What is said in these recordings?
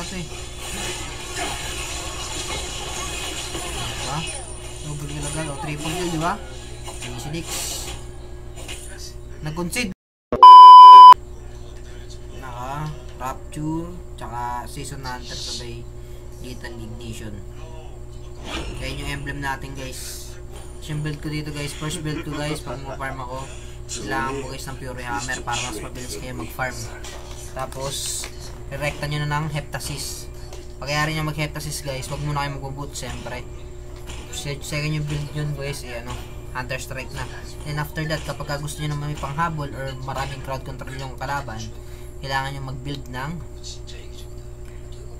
ito eh. Diba? Double kill agad. O, triple kill, diba? Si Dix. Nag-concede. Rapture, tsaka Season Hunter sabay Lethal Ignition. Kaya yung emblem natin guys. Yung build ko dito guys, first build ko guys, pag mag-farm ako, kailangan mo guys ng Fury Hammer para mas mabilis kayo mag-farm. Tapos, direkta nyo na ng Heptasis. Pagkayari nyo mag-Heptasis guys, wag muna kayo mag-boot siyempre. Second yung build yun guys, Hunter Strike na. Then after that, kapag gusto nyo naman may panghabol or maraming crowd control yung kalaban, kailangan nyo mag-build ng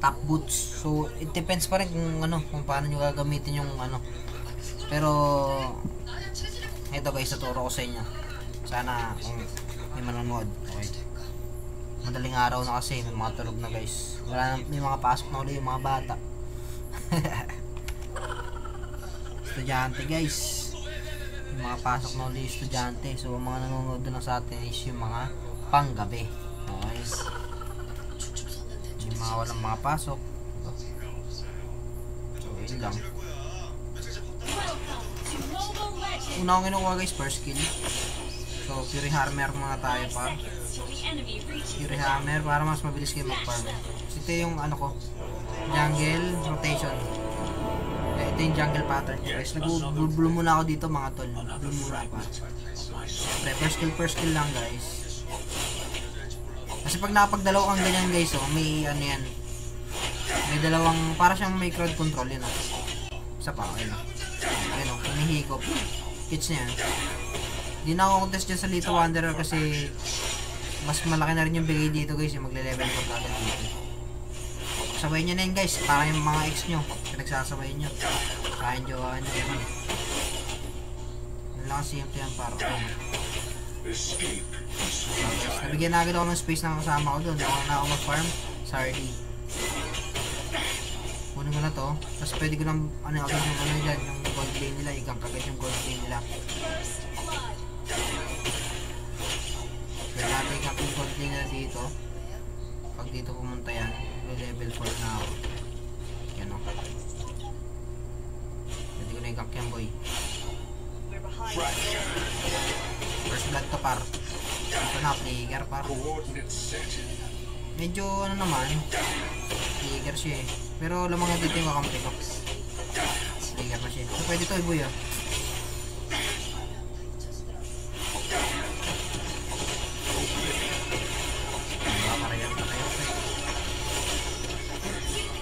top boots. So, it depends pa rin kung paano nyo gagamitin yung Pero, ito guys, tuturo ko sa inyo. Sana kung may manonood. Okay. Madaling araw na kasi, may mga tulog na guys. May mga pasok na ulit yung mga bata. Estudyante guys. May mga pasok na ulit yung estudyante. So, ang mga nanonood na sa atin is yung mga panggabi. Okay. Yung mga walang mga pasok. So, yun lang. Una akong kinukuha guys, first kill. So, Fury Hammer muna tayo pa. Fury Hammer para mas mabilis kayo mag-farm. So, ito yung ko, jungle rotation. Ito yung jungle pattern guys. Nag-blue muna ako dito mga tol. Blue muna pa. First kill lang guys. Kasi pag nakapagdalaw kang ganyan guys, may yan. May dalawang, para siyang may crowd control yun. Isa pa, humihikop. Hits niya. Hindi na ako contest dyan sa Little Wanderer kasi mas malaki na rin yung bigay dito guys, yung magle-level up agad dito. Sabay nyo na yun guys, para yung mga ex nyo, pinagsasabay nyo. Kain jowa nyo. Yan lang simple yan para nabigyan na agad ako ng space ng kasama ko doon. Ako na ako mag-farm. Sardy. Kunin ko na to. Tapos pwede ko nang agad yung dyan, yung gold lane nila. Ikang kagad yung gold lane nila. Kaya natin ikang yung gold lane nila dito. Pag dito pumunta yan, may level 4 na ako. Yan o. Pwede ko na ikang yan boy. First blood to par. Ito na, player par. Medyo naman, player siya eh. Pero lamang na dito yung kakampi ko. Player na siya. So pwede to iboy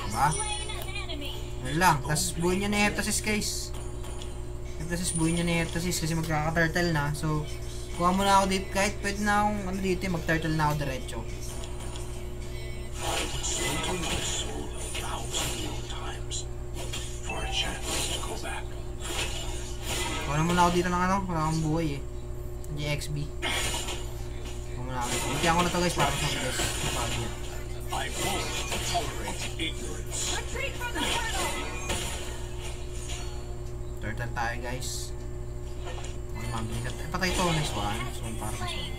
Diba? Yan lang. Tapos buhay nyo na Heptasis guys. Heptasis, buhay nyo na Heptasis kasi magkaka-turtle na. So, kuha mo na ako dito. Kahit pwede na akong dito, mag-turtle na ako diretso. Kuha mo na ako dito ng wala akong buhay eh. GXB. Kuha mo na ako dito. Bigyan ko na to guys para sa bilis. Napagyan. Turtle tayo guys. Patay ito, nice one. So, para nice one.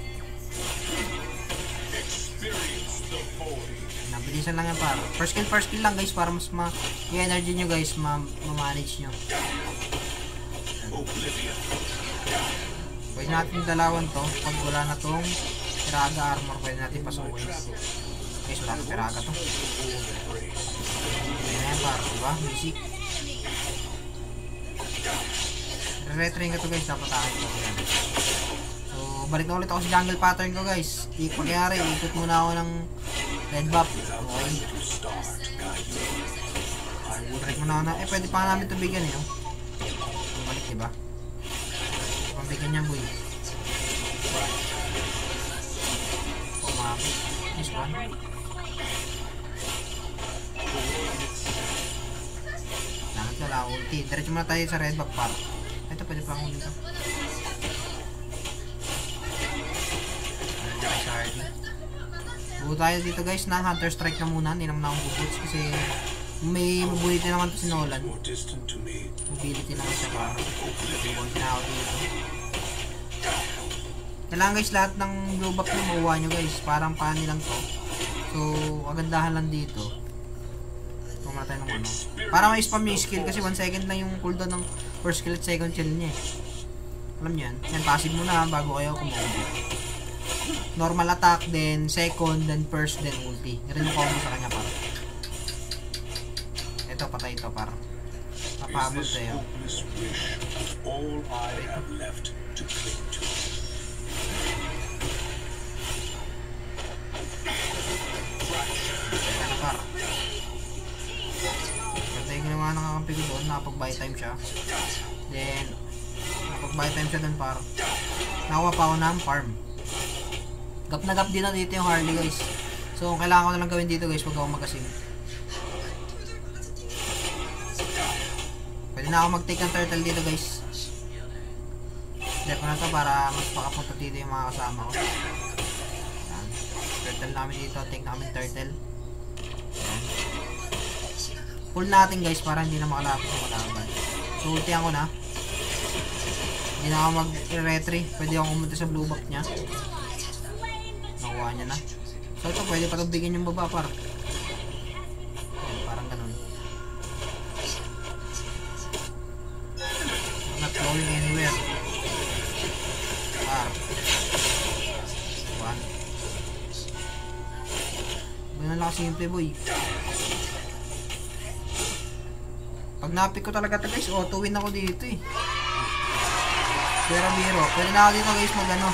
Nabilisan lang yan para. First kill lang guys para mas yung energy nyo guys, ma-manage nyo. Pwede natin dalawan to. Pag wala na tong Piraga armor, pwede natin pasukin. Guys, wala na Piraga to. Ayan yan para, diba? Basic. Retrain ka to guys, dapat tayo ito. So, balik na ulit ako sa jungle pattern ko guys. Pagyari, ikot muna ako ng red buff. Okay. Break muna ako na. Pwede pa namin ito bigyan eh. Balik diba? Pambigyan niya boy. Pumapit. Nice one. Nakit wala ulti. Diretso muna tayo sa red buff par. Ito pwede pa akong dito. Buo tayo dito guys na Hunter Strike na muna. Hindi naman akong bubuts kasi may mobility naman to si Nolan. Mobility naman siya para. Bubutin na ako dito. Kailangan guys lahat ng blue buff nyo makuha nyo guys. Parang pani lang to. So kagandahan lang dito. Pumala tayo ng ano. Para ma-spam yung skill kasi 1 second lang yung cooldown ng first skill at second skill niya eh. Alam niyo yan? Yan, passive muna bago kayo kumombo. Normal attack, then second, then first, then ulti. Ganun yung combo sa kanya para. Ito, patay ito para. Mapabot tayo. Ano para? Ganda yung ginawa ng kakampi ko doon. Nakapag-buy time siya. Then, nakapag-buy time siya doon para. Nakuha pa ako ng farm. Gap na gap din na dito yung Harley guys. So, kailangan ko na lang gawin dito guys. Huwag ako mag-asim. Pwede na ako mag-take ng turtle dito guys. Step ko na to para mas makapunta dito yung mga kasama ko. Yan. Turtle namin dito. Take namin turtle. Yan. Pull natin guys para hindi na makalapit yung kalaban. So, ultihan ko na. Hindi na ako mag-retry. Pwede ako kumunta sa blue buff niya. Nakuha niya na. So ito pwede pa itong bigyan yung baba par. Ayan, parang ganun. Not going anywhere. Par. One. Ganun lang simple boy. Pag napik ko talaga ito guys, auto win ako dito eh. Pero biro. Pwede na ako dito guys mag ano,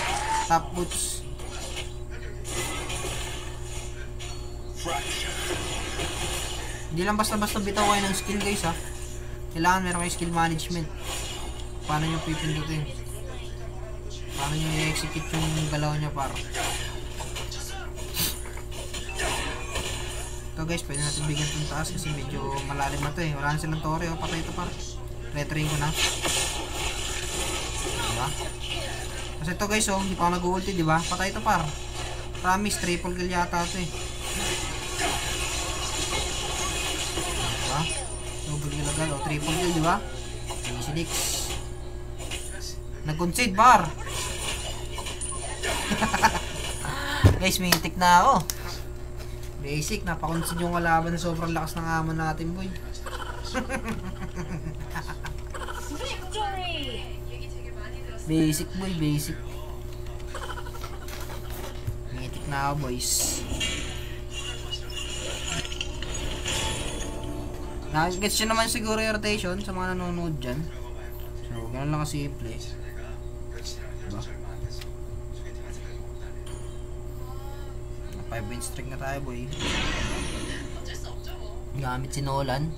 top boots. Hindi lang basta-basta bitaw kayo ng skill guys ha. Kailangan meron kayo skill management. Paano nyo pipindutin? Paano nyo i-execute yung galaw nyo para. Ito guys, pwede natin bigyan itong taas kasi medyo malalim na ito eh. Wala na silang tore o patay ito para. Retrain ko na. Diba? Kasi ito guys oh, hindi pa ako nag-ulti diba? Patay ito para. Promise, triple kill yata ito eh. Diba? Double kill agad o triple kill diba? Easy Dix. Nag-concede bar. Guys, may itik na ako. Basic, napakonside yung kalaban. Sobrang lakas ng amon natin boy. Basic boy, basic. May itik na ako boys. Nag-gets nyo naman siguro yung rotation sa mga nanonood dyan. So, ganun lang kasimple. Diba? 5 win streak na tayo boy. Gamit si Nolan.